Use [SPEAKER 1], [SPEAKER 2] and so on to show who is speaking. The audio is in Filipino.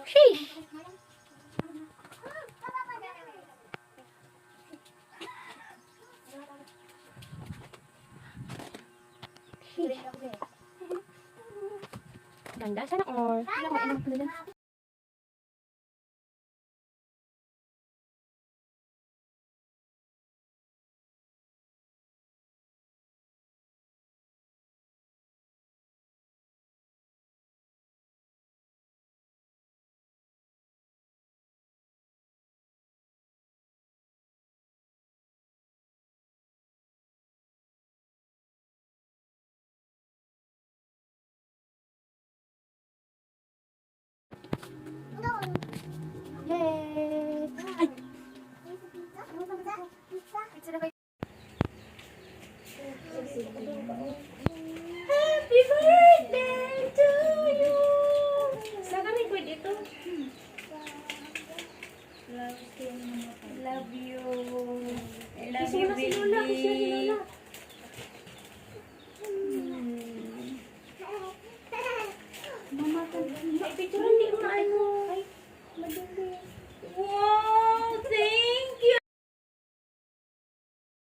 [SPEAKER 1] Sheesh! Ganda sana all. Ilang mainam ko na dyan. Yay! Ay! Happy birthday to you! Saan kami pwede ito?
[SPEAKER 2] Love you. I love
[SPEAKER 1] Kiss
[SPEAKER 2] you,
[SPEAKER 1] mo na si Lola, kiss mo si
[SPEAKER 2] baby.
[SPEAKER 1] Lola.
[SPEAKER 2] Mama, picture hindi mo na ano.